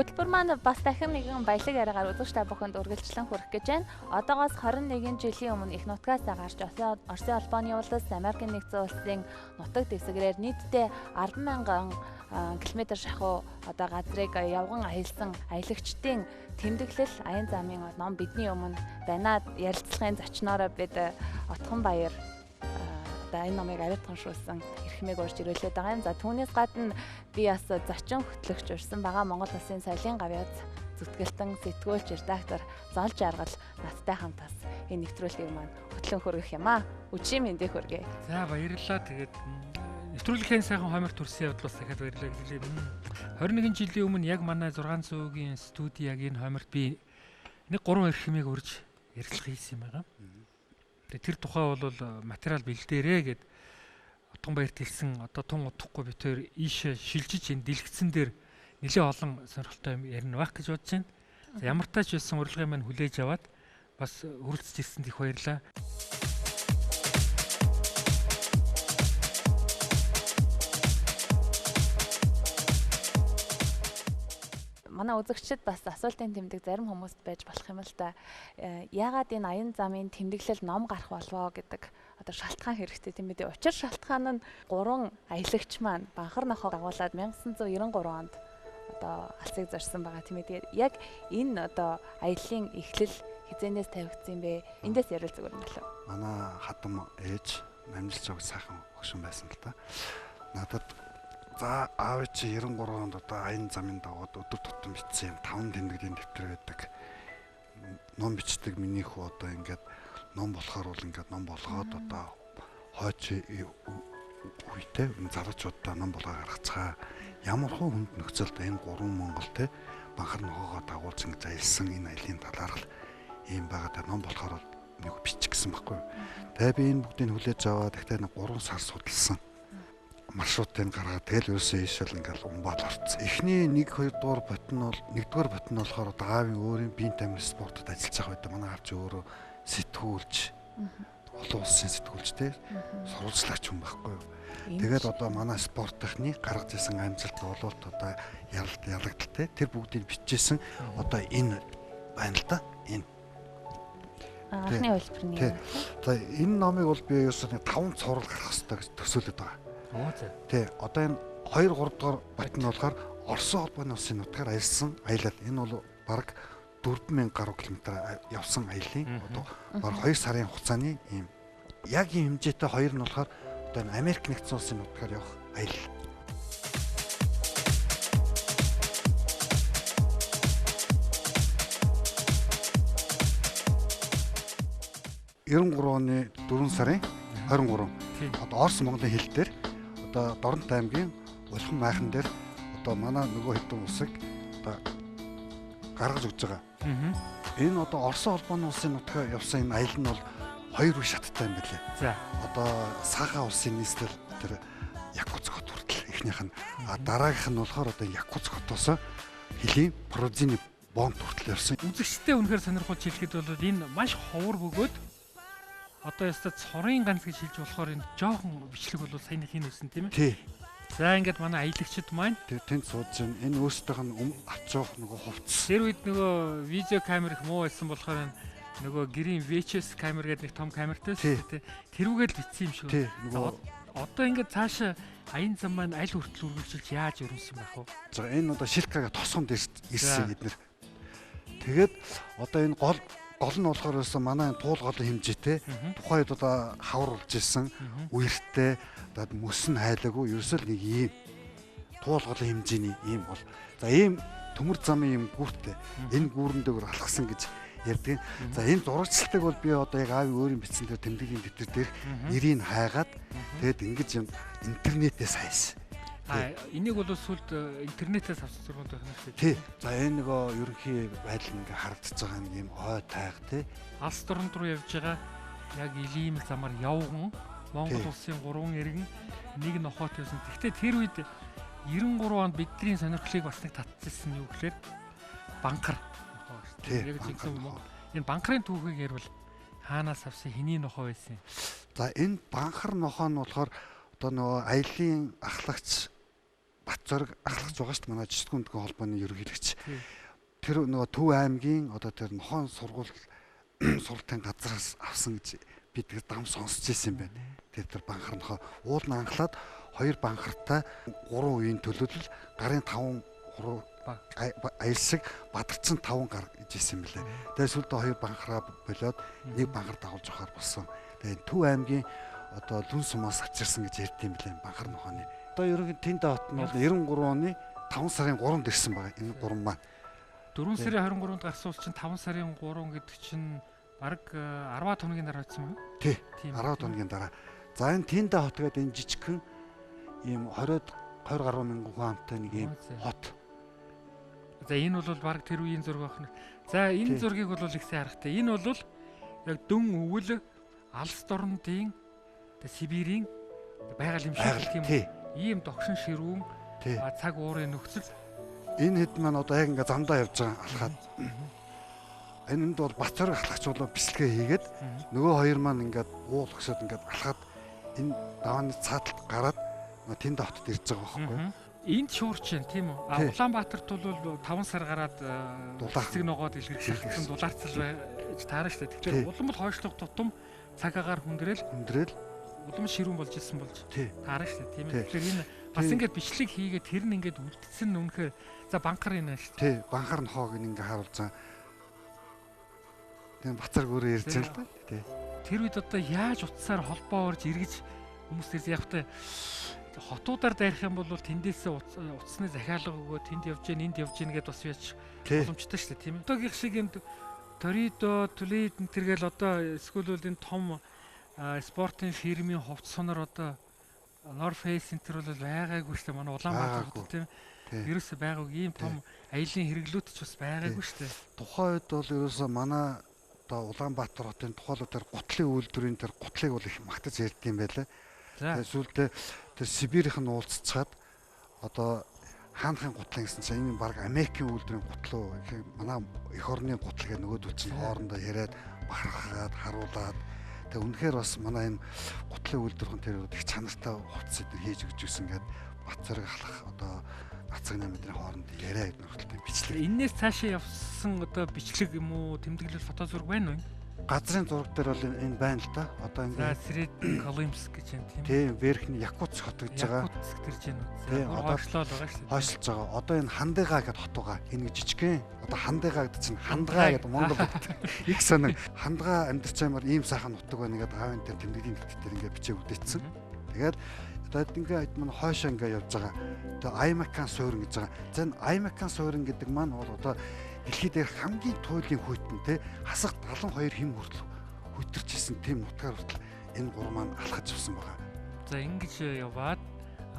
Хөтөлбөр маань бас дахин нэгэн баялаг яриагаар үзэгч та бүхэнд үргэлжлэн хүрэх гэж байна. Одоогоос 21 жилийн өмнө их нутгаас гарч Оросын албаны улс, Америкийн нэгдсэн улсын нутаг дэвсгэрээр нийтдээ 10,000 км шахуу одоо газрыг явган аялсан аялагчдын тэмдэглэл аян замын ном бидний өмнө байна. Ярилцлагын зочноор бид Отхон Баяр энэ номыг ариут уншуулсан эрхмийг урьж ирүүлээд байгаа юм. За түүнээс гадна би бас зочин хөтлөгч урьсан байгаа Монгол Улсын соёлын гавьяз зүтгэлтэн сэтгүүлч редактор Зол Жаргал надтай хамт бас энэ нэвтрүүлгийг маань хөтлөн хөргөх юм аа. Өчийн мэндийг хүргэе. За баярлалаа. Тэгээд нэвтрүүлгийн сайхан хомирт төрсөн явдлаас дахиад баярлалаа гэлээ. 21 жилийн өмнө яг манай 600-ийн студи яг энэ хомирт би нэг 3 эрхмийг урьж ярилцлага хийсэн юм байна. Тэр тухай бол материал бэлдээрээ гэд Отхон Баярт хэлсэн одоо тун удахгүй би тэр ийшээ шилжиж энэ дэлгэцэн дээр нэлээд олон сонирхолтой юм ярина байх гэж бодож байна. За ямар тач байсан урилгын маань хүлээж аваад бас хүрэлцэж ирсэнд их баярлалаа. Манай үзэгчид бас асуултын тэмдэг зарим хүмүүст байж болох юм л да. Яагаад энэ аян замын тэмдэглэл ном гарах болвоо гэдэг одоо шалтгаан хэрэгтэй тийм үү? Учир шалтгаан нь 3 аялагч маань Банхар нохоо дагуулад 1993 онд одоо алсыг зорьсон байгаа тийм үү? Яг энэ одоо аяллаа эхлэл хизээнээс тавигдсан юм бэ? Эндээс ярил зүгээр юм болов. Манай хадам ээж намжилж байгаа сайхан хөшин байсан л да. Надад за аав чи 93 онд одоо аян замын дагууд өдөр тутам бичсэн юм 5 тэмдэглийн дэвтэр байдаг. Ном бичдэг миний хүү одоо ингээд ном болохоор бол ингээд ном болгоод одоо хойч үедээ залуучуудаа ном болгоо гаргацгаа. Ямар хөө хүнд нөхцөлд энэ 3 Монгол те Банхар ногоогоо дагуулж ингэж аялсан энэ аялын талаар л ийм байгаад ном болохоор нэг бичих гэсэн байхгүй. Тэгээ би энэ бүгдийг хүлээж аваад тэгтээ 3 сар судалсан. Маршрутыг гаргаад тэгэл ерөөсөө ийшэл ингээл умбаад орцсон. Эхний 1-2 дугаар ботн бол 1-р ботн болохоор аавын өөрийн биеийн тамир спортод ажиллаж байгаа байдаг. Манай аав чи өөрөө сэтгүүлч. Олон улсын сэтгүүлч те. Сурвалжлагч хүн байхгүй юу. Тэгээд одоо манай спортынхны гаргаж ирсэн амжилт бололт одоо ялагдaltaй. Тэр бүгдийг бичижсэн одоо энэ байна л да. Энэ анхны хэлбэрний. За энэ номыг бол би ерөөсөө 5 цуврал гаргах хэрэгтэй гэж төсөөлөд байгаа. Тий, одоо энэ 2-3 дугаар ботн болохоор Оросын холбооны улсын нутгаар аялсан аялал. Энэ бол бараг 4,000 гаруй километр явсан аялын одоо бараг 2 сарын хугацааны ийм яг ийм хэмжээтэй 2 нь болохоор одоо энэ Америк нэгдсэн улсын нутгаар явах аялал. оны 4 сарын 23 одоо Орос Монголын хил дээр одоо Доронт аймгийн Улхан майхан дээр одоо манай нөгөө хэдэн улсыг одоо гаргаж өгч байгаа. Энэ одоо Оросын холбооны улсын нутгаа явсан энэ аялал нь бол 2 үе шаттай юм билээ. За одоо Саха улсын нийслэл тэр Якутск хот хүртэл эхнийх нь дараагийнх нь болохоор одоо Якутск хотоос хилийн Прозины бонд хүртэл явсан. Үзэгчтэй үнэхээр сонирхолж хэлэхэд бол энэ маш ховор бөгөөд одоо ястаа цорын ганц гэж хэлж болохоор энэ жоохон бичлэг бол саяны хин үсэн тийм ээ. Тий. За ингээд манай аялагчид маань тэнд сууж байна. Энэ өөрсдийнх нь авч явах нөгөө хувцас. Тэр үед нөгөө видео камер их муу байсан болохоор нөгөө гэрийн VHS камер гэдэг нэг том камертай шүү дээ. Тэрүүгээр л бичсэн юм шүү. Тий. Нөгөө одоо ингээд цаашаа аян зам маань аль хүртэл үргэлжилж яаж өрнөсөн байх вэ? За энэ одоо шилкагаа тосгонд ирсэн эднэр. Тэгээд одоо энэ гол нь болохоор ерөөсөн манай туул голын хэмжээтэй тухайд одоо хавруулж ирсэн үертэй одоо мөс нь хайлаагүй ерөөсөө нэг ийм туул голын хэмжээний ийм бол за ийм төмөр замын ийм гүрттэй энэ гүүрэн дээр алхсан гэж ярьдаг. За энэ зурагчлалтыг бол би одоо яг аавын өөрийн бичсэн дээр тэмдэглэлийн дэвтэр дээр нэрийг хайгаад тэгээд ингэж юм интернетээс хайсан. Энийг бол сүлд интернетээс авсан зургууд байна шүү дээ. Тий. За энэ нөгөө ерөнхий байдал ингээ харагдаж байгаа нэг юм ой тайг тий. Алс дорнод руу явж байгаа яг илийн замаар явган Монгол улсын 3 иргэн нэг нохоот байсан. Гэхдээ тэр үед 93 онд бидний сонирхлыг бас нэг татчихсан юу гэхээр Банхар нохоо шүү дээ. Яг зэгсэн энэ Банхарын түүхийг ярил хаанаас авсан хэний нохоо байсан юм. За энэ Банхар нохоо нь болохоор одоо нөгөө аялын ахлагч Бат зориг ахлагч байгаа шүү дээ. Манай жижиг гүндгэн холбооны ерөнхийлөгч. тий. Тэр нөгөө Төв аймгийн одоо тэр нохойн сургуулийн газраас авсан гэж бид тэр дам сонсч ирсэн юм байна. Тэр банхар нохой уулна анхлаад 2 банхартай 3 үеийн төлөвлөл гарын 5 аялсаг бадарчин 5 гар гэж ирсэн мөлий. Тэгээд сүүлдээ 2 банхараа болоод 1 банхар дагуулж авахар болсон. Тэгээд Төв аймгийн одоо Лүн сумаас авчирсан гэж ярьдсан мөлий банхар нохойны. Одоо ерөнхийдөө тэнд хот нь бол 93 оны 5 сарын 3-нд ирсэн байгаа. Энэ 3 маань 4 сарын 23-нд гарсан ус чинь 5 сарын 3 гэдэг чинь бараг 10 хоногийн дараа байсан юм. Тий. 10 хоногийн дараа. За энэ Тинда хот гэдэг энэ жижигхэн ийм 20 гаруй мянган хүн амтай нэг ийм хот. За энэ бол бараг тэр үеийн зураг байна. За энэ зургийг бол их сайн харахтай. Энэ бол яг Дүн өвөл Алс дорнодын Сибирийн байгаль юм шиг гэх юм. Ийм догшин ширүүн цаг уурын нөхцөл. Энэ хэд маань одоо яг ингээ замдаа явж байгаа алхаад. Энд бол бат зориг алхагч болоо бэлтгээ хийгээд нөгөө хоёр маань ингээд уул өгсөд ингээд алхаад энэ давааны цааталд гараад тэнд хотод ирж байгаа байхгүй юу? Энд шуурч юм тийм үү? Улаанбаатарт бол 5 сар гараад дулаацэг ногоод илэрхийлсэн дулаарцал байж таарна шүү дээ. Тэгэхээр улам бол хойшлох тутам цаг агаар хүндрэл улам ширүүн болж ирсэн болж таарна шүү дээ. Тийм ээ. Тэгэхээр энэ бас ингээд бичлэг хийгээд тэр нь ингээд үлдсэн үнэхээр за банкар энэ шүү дээ. Тий, банкар нохоог ингээ харуулсан. Тэгээ бацар гөрөө ирж байгаа л да. Тий. Тэр үед одоо яаж утсаар холбоо орж эргэж хүмүүсээс явахтай хотуудаар дайрах юм бол тэндээсээ утасны захиалга өгөө тэнд явж гин энд явж гин гэдээ бас яаж боломжтой шүү дээ тийм ээ. Одоогийн шиг энэ Торидо, Тулид энтергээл одоо эсвэл энэ том спортын фирмийн хувцс сонор одоо North Face Center бол байгаагүй шүү дээ. Манай Улаанбаатар хотод тийм ерөөсөө байгаагүй ийм том аялын хэрэглүүт ч бас байгаагүй шүү дээ. Тухайн үед бол ерөөсөө манай одоо Улаанбаатар хотын тухайлбал тэр гутлын үйлдвэрийн тэр гутлыг бол их магтаж ярьдсан байлаа. Тэгээд сүүлдээ тэр Сибирийнх нь уулзцаад одоо хаанхын гутлын гэсэн чинь энэ баг Америкийн үйлдвэрийн гутлуу манай эх орны гутал гэх нөгөөдөл чинь хоорондоо яриад бахархаад харуулад тэг үнэхээр бас манай энэ гутлын үйлдвэрхэн тэр их чанартай хувцас эдэр хийж өгч гисэн гээд бат зэрэг халах одоо нацаг намдрын хооронд яриа гэдэг нөхцөлтэй бичлэг. Энээс цаашаа явсан одоо бичлэг юм уу тэмдэглэл фото зураг байна уу? Газрын зураг дээр бол энэ байна л да. Одоо ингээд Сред Колимс гэж юм тийм. Тийм, Верхний Якутск хот гэж байгаа. Якутск тэрж байна үү? Одоо хойшлол байгаа шүү дээ. Хойшлж байгаа. Одоо энэ Хандыгаа гэдэг хот байгаа. Энэ жижигхэн. Одоо Хандыгаа гэдэг чинь Хандгаа гэдэг Монгол их сонир. Хандгаа амьдарч аймаар ийм сайхан нутаг байна гэдэг хаавын дээр тэмдэглэлийн хэлтгээр ингээд бичээ үлдээсэн. Тэгээд одоо ингээд манай хойшоо ингээд явж байгаа. Одоо Аймакан суурин гэж байгаа. За энэ Аймакан суурин гэдэг маань бол одоо дэлхийд дээр хамгийн туйлын хүйтэн те хасах 72 хэм хүртэл хүйтэрч исэн тийм нутгаар хүртэл энэ гур маань алхаж авсан байгаа. За ингэж яваад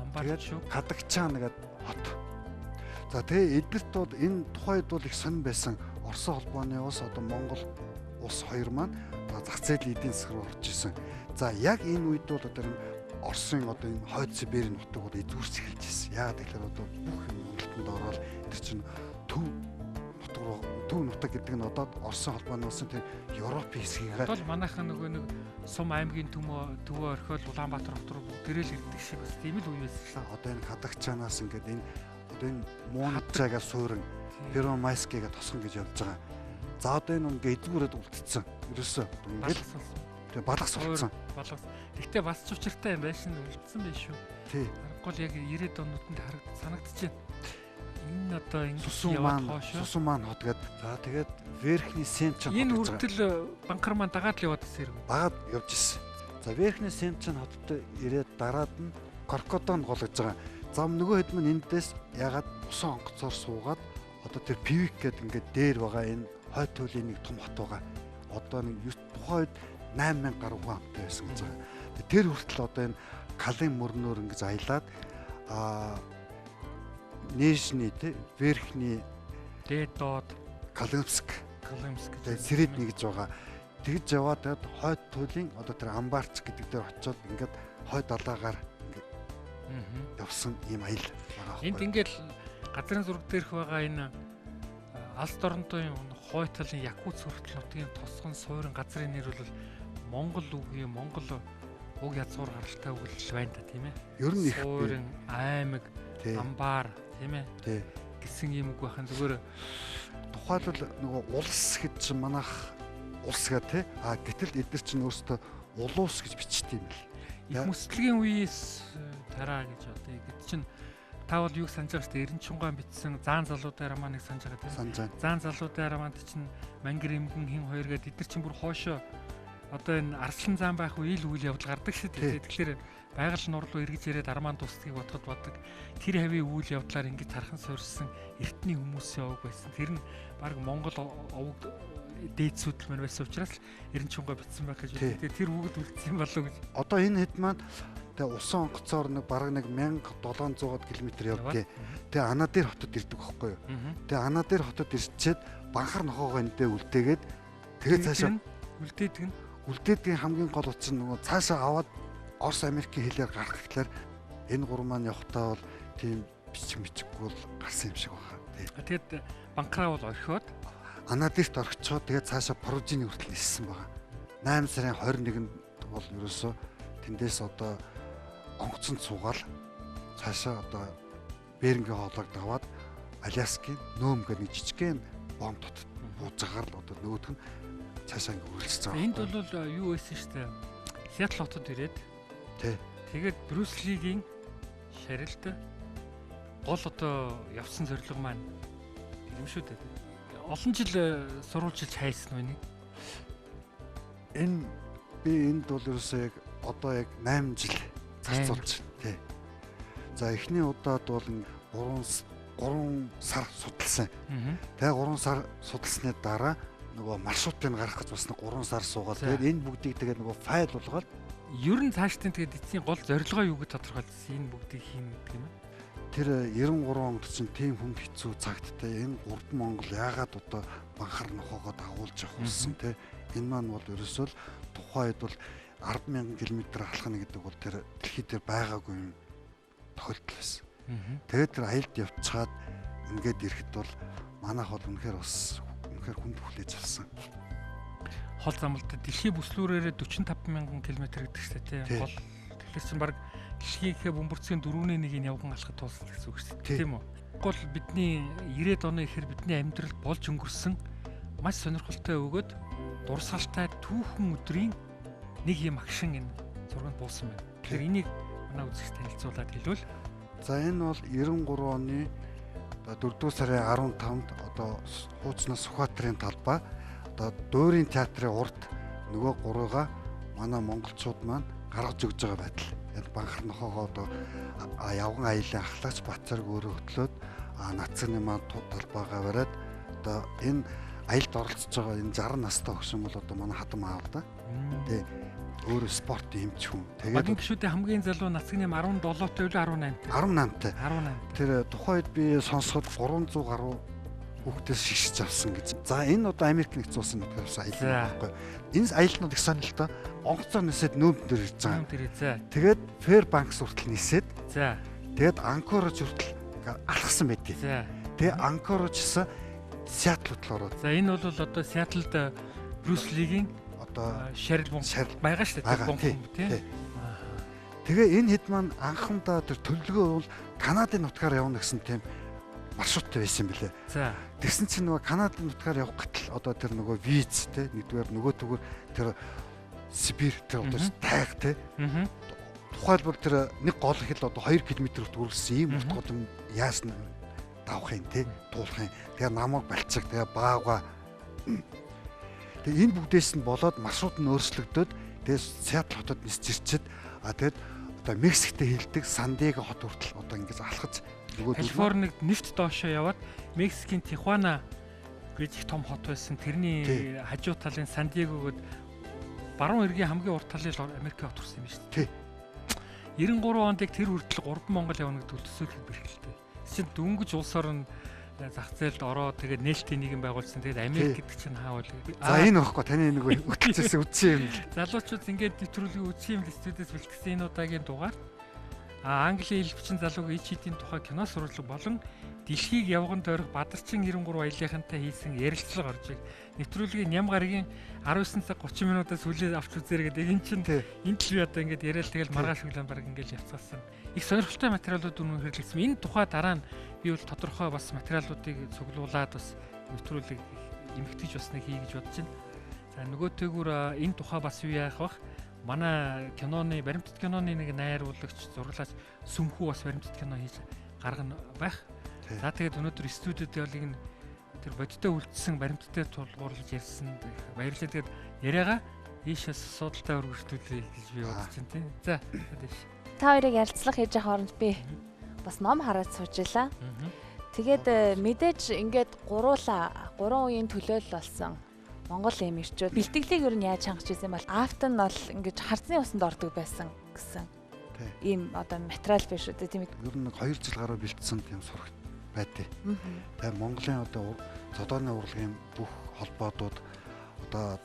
Амбарчук Кадагчаан гэдэг хот. За тэгээ эднэрт бол энэ тухайд бол их сонир байсан Оросын холбооны улс одоо Монгол улс хоёр маань зах зээлийн эдийн засаг руу орж исэн. За яг энэ үед бол одоо Оросын одоо энэ хойд Сибирийн нутаг бол эзүүрч эхэлж ирсэн. Яагаад гэхээр одоо бүх юм уналтанд ороод тэр чинь төв нутаг гэдэг нь одоо Оросын холбооны улсын тэр Европын хэсгийгээ бол манайхан нөгөө нэг сум аймгийн төвөө орхиол Улаанбаатар хот руу гэрэл ирдэг шиг бас тийм л үе байсан шээ. Одоо энэ Кадагчаанаас ингээд энэ одоо энэ Муунчаага суурин Первомайскига тосгон гэж явж байгаа. За одоо энэ ингээ эдгүүрээд үлдсэн. Ерөөсөө ингээд тэгээ балгас болсон. Тэгтээ бас ч учиртай юм байшин үлдсэн байх шүү. Тий. Харахгүй яг 90-ад онуудад санагдчихэв. Энэ одоо ингэ Сусун маань хот гэдэг. За тэгээд Верхний Сенчин хот. Энэ хүртэл банкар маань дагаад л яваад ирсэн юм. Дагаад явж ирсэн. За Верхний Сенчин хотод ирээд дараад нь Крокодон гол гэж байгаа. Зам нөгөө хэд мань эндээс ягаад усан онгоцоор суугаад одоо тэр Пивик гэдэг ингээд дээр байгаа энэ хойд туйлын нэг том хот байгаа. Одоо нэг тухайд 8000 гаруй хүн амтай байсан гэж байгаа. Тэр хүртэл одоо энэ Калын мөрнөөр ингэж аялаад Нижний Верхний Дедод Колимск гэж Средний гэж байгаа. Тэгж яваад тэгээд хойд туйлын одоо тэр Амбарч гэдэг дээр очиод ингээд хойд далаагаар ингээд явсан ийм аял байгаа. Энд ингээд газрын зураг дээрх байгаа энэ алс дорнодын хойд талын Якутс хүртэл нутгийн тосгон суурин газрын нэр бол Монгол үгийн Монгол уг язгуур гаралтай үг л байна та тийм ээ. Ер нь их суурин аймаг Тий. амбаар тийм ээ Тий. гэсэн юм үг байхын зүгээр Тухайлбал нөгөө улс гэж чинь манайх улс гэ тий. Гэтэл эдгээр чинь өөрсдөө улуус гэж бичдэг юм л. их мөслөгийн үеэс тараа гэж одоо гэд чинь та бол юг санаж байгаа шүү дээ. Эренчунган бичсэн заан залуудаараа маань нэг санаж байгаа тийм. Санаж байна. Заан залуудаараа маань чинь мангэр эмгэн хин хоёр гээд эдгээр чинь бүр хоошоо одоо энэ арслан заан байх үйл явдал гардаг шүү дээ. Тэгэхээр байгаль нурлуу эргэж ирээд армаан тусдгийг бодоход бодог. Тэр хавийн үйл явдлаар ингэж тархан суурьсан эртний хүмүүсийн овог байсан. Тэр нь баг Монгол овог дээдсүүд мань байсан учраас Эренчунган бичсэн байх гэж үү. Тэр үгэд үлдсэн болов гэж. Одоо энэ хэд маань тэгээ усан онгоцоор нэг бараг 1700 км явдгийг. Тэгээ Ана дээр хотод ирдэг байхгүй юу? Тэгээ Ана дээр хотод ирчээд банхар нохоогоо эндээ үлдээгээд тэгээ цаашаа үлдээдгийн хамгийн гол утас нь нөгөө цаашаа аваад Орос Америкийн хэлээр гарах гэхлээр энэ гурван маань явахтаа бол тийм бичггүй бол гарсан юм шиг байна. Тэгээд банкраа бол орхиод Ана дээрт орчиход тэгээ цаашаа Поружины хүртэл ниссэн байгаа. 8 сарын 21-нд бол ерөөсөө тэндээс одоо онгоцонд суугаал цаашаа одоо Берингийн хоолойг даваад Аляскийн Нөөм гэх нэг жижигхэн бомб дотор бууж байгаа л одоо нөгөөх нь цаашаа ингэ үргэлжлэж байгаа. Энд бол юу байсан шүү дээ. Сиэтл хотод ирээд тэгээд Брюс Лигийн шарилт гол одоо явсан зорилго маань юм шүү дээ. Олон жил сурвалжилж хайсан үнийг. Энд бол ерөөсөө яг одоо яг 8 жил зарцуулж тий. За эхний удаад бол 3 сар судалсан. Тэгээ 3 сар судалсны дараа нөгөө маршрутыг гаргах гэж бас 3 сар суугаад тэгээд энэ бүгдийг тэгээд нөгөө файл болгоод ер нь цаашдын тэгээд эцсийн гол зорилгоо юу гэж тодорхойлсон энэ бүгдийг хийн гэдэг юм аа. Тэр 93 онд чинь тийм хүнд хэцүү цагттай энэ 3 Монгол яагаад одоо банхар нохоогоо дагуулж явах болсон те. Энэ маань бол ерөөсөө л тухайд бол 10,000 км алхна гэдэг бол тэр дэлхий дээр байгаагүй юм тохиолдол байсан. Тэгээд тэр аялд явцгаад ингээд ирэхэд бол манайх бол үнэхээр хүнд хүлээж авсан. Хол замлалт дэлхийн бүслүүрээр 45,000 км гэдэг чинь тийм гол тэгэхээр чинь баг дэлхийнхээ бөмбөрцгийн 4.1-ийг явган алхахад тулсан гэсэн үг шүү дээ тийм үү. Гол бидний 90-ад оны ихэр бидний амьдралд болж өнгөрсөн маш сонирхолтой өгөөд дурсгалтай түүхэн өдрийн нэг юм агшин энэ зурганд буусан байна. Тэгэхээр энийг манай үзэгч танилцуулаад хэлвэл за энэ бол 93 оны 4-р сарын 15-нд одоо хуучнаас Сүхбаатарын талбай одоо Дуурийн театрын урд нөгөө гурвыгаа манай монголчууд маань гаргаж өгж байгаа байдал. Энэ банхар нохоогоо одоо явган аялын ахлагч Батцарг өөрөө хөтлөөд нацны маань талбайгаа бариад одоо энэ аялд оролцож байгаа энэ 60 настай хөгшин бол одоо манай хатам аав да. Тэ өөрөө спорт эмч хүн. Тэгээд багийн гишүүдийн хамгийн залуу нацгны 17-тай үл 18-тай. 18-тай. Тэр тухайд би сонсоход 300 гаруй хүүхдээс шигшиж авсан гэж. За энэ одоо Америк нэгдсэн улсын нутгаас аялал байхгүй. Энэ аяллнууд их сонирхолтой. Онгоцоор нисээд Нөөм дээр ирж байгаа. Тэгээд Фэрбанкс хүртэл нисээд. За. Тэгээд Анкораж хүртэл алхсан байдгийг. Тэгээд Анкоражсан Сиэтл хүртэл ороод. За энэ бол одоо Сиэтлд Брюс Лигийн одоо шарил байгаа шүү дээ тийм. Тэгээ энэ хэд маань анхандаа тэр төлөвлөгөө бол Канадын нутгаар явна гэсэн тийм маршруттай байсан билээ. За. Тэгсэн чинь нөгөө Канадын нутгаар явах гэтэл одоо тэр нөгөө виз те нэгдүгээр нөгөөдгөр тэр Сибирь тэр одоо тайг те. Тухайлбал тэр нэг гол хэл одоо 2 км-т үргэлжсэн ийм урт гол юм яасан давах юм те туулах юм. Тэгээ намайг балцаг тэгээ баагаа. Тэгээ энэ бүгдээс нь болоод маршрут нь өөрчлөгдөд тэгээ Сиэтл хотод нисч ирчихэд тэгээд одоо Мексиктэй хэлдэг Сан-Диего хот хүртэл одоо ингэж алхаж Калифорнид нефт доошоо яваад Мексикийн Тихуана гэж их том хот байсан. Тэрний хажуу талын Сан-Диегогод баруун эргийн хамгийн урт талын Америк хот хүрсэн юм шүү дээ. 93 онд яг тэр хүртэл 3 Монгол явна гэдэг төсөөлөл бэрхэлтэй. Чинь дөнгөж улсаар нь зах зээлд ороод тэгээд нээлтийн нийгэм байгуулсан. Тэгээд Америк гэдэг чинь хаавал. За энэ багхгүй таны нэг хөтлөжсэн үтсэн юм. Залуучууд ингээд нэвтрүүлгийг үтсэн юм л студиэс бэлтгэсэн энэ удаагийн дугаар. Английн хэл бичэн залуугийн ич хэдийн тухай кино сурвалжлага болон дэлхийг явган тойрох Бадарчин 93 аялынхантай хийсэн ярилцлага орж иг. Нэвтрүүлгийн Ням гарагийн 19 цаг 30 минутаас хүлээж авч үзээрэй гэдэг. Энэ чинь энэ л би одоо ингээд яриад тэгэл маргааш хүлээн бараг ингээд явцгаасан. Их сонирхолтой материалууд үнэн хэрэглэсэн. Энэ тухай дараа нь би бол тодорхой бас материалуудыг цуглуулад бас нэвтрүүлэг эмгэгтэж басныг хий гэж бодож байна. За нөгөөтэйгүр энэ тухай бас юу яах вэ? Манай киноны баримтат киноны нэг найруулагч зураглаач Сүмхүү бас баримтат кино хийж гаргана байх. За тэгээд өнөөдөр студиуд бол энэ тэр бодиттой үлдсэн баримттай тулгуурлаж ярьсан баярлалаа. Тэгээд яриагаа ийшээс судалтай өргөжлүүлээ гэж би бодож байна тийм. За тийш. Та хоёрыг ярилцлага хийж явах оронд би бас ном хараад суужилаа. Тэгээд мэдээж ингээд гурван үеийн төлөөлөл болсон Монгол эмэрчүүд бэлтгэлийг ер нь яаж хангаж ирсэн бол Афт нь бол ингээд харцны усанд ордог байсан гэсэн. Ийм одоо материал биш үү тийм ээ. Ер нь 2 жил гаруй бэлдсэн тийм сурах байдгийг. Тэгээ Монголын одоо зодооны урлагийн бүх холбоодууд одоо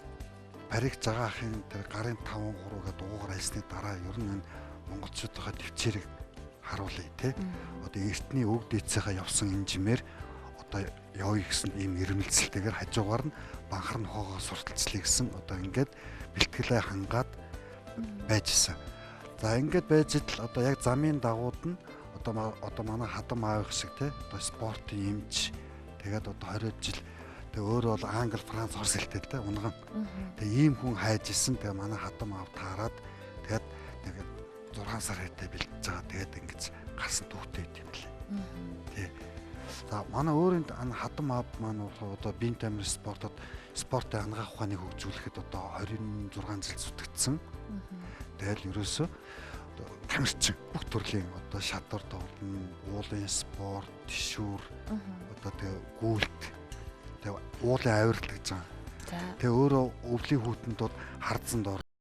бариг цагаахын тэр гарын 5 3-гээ дугуугаар ажилласны дараа ер нь энэ монголчуудынхаа төвчээрийг харуулъя тий. Одоо эртний өг дээдсийнхаа явсан инженеэр одоо явъя гэсэн ийм ирмэлцэлтэйгээр хажуугаар нь банхар нохоогоо сурталчлая гэсэн одоо ингээд бэлтгэлээ хангаад байж исэн. За ингээд байж идэл одоо яг замын дагууд нь одоо манай хадам аав шиг тий одоо спортын эмч тэгээд одоо 20 жил тэгээ өөрөө бол англи, франц, орос хэлтэй тий унган. Тэгээ ийм хүн хайж исэн. Тэгээ манай хадам аав таарад тэгээд нэг 6 сар хэвтэй бэлдэж байгаа. Тэгээд ингэж гарсан түүхтэй юм лээ. Тий. За манай өөрөнд хадам аав маань одоо биеийн тамирын спортын ангаах ухааныг хөгжүүлэхэд одоо 26 жил зүтгэцсэн. Тэгэл ерөөсөө тамирчин бүх төрлийн одоо шадар тоглоно, уулын спорт, тишүүр, одоо тэгээ гүйлт, тэгээ уулын авирал гэж байгаа. Тэгээ өөрөө өвлийн хүүтэнд бол хардсанд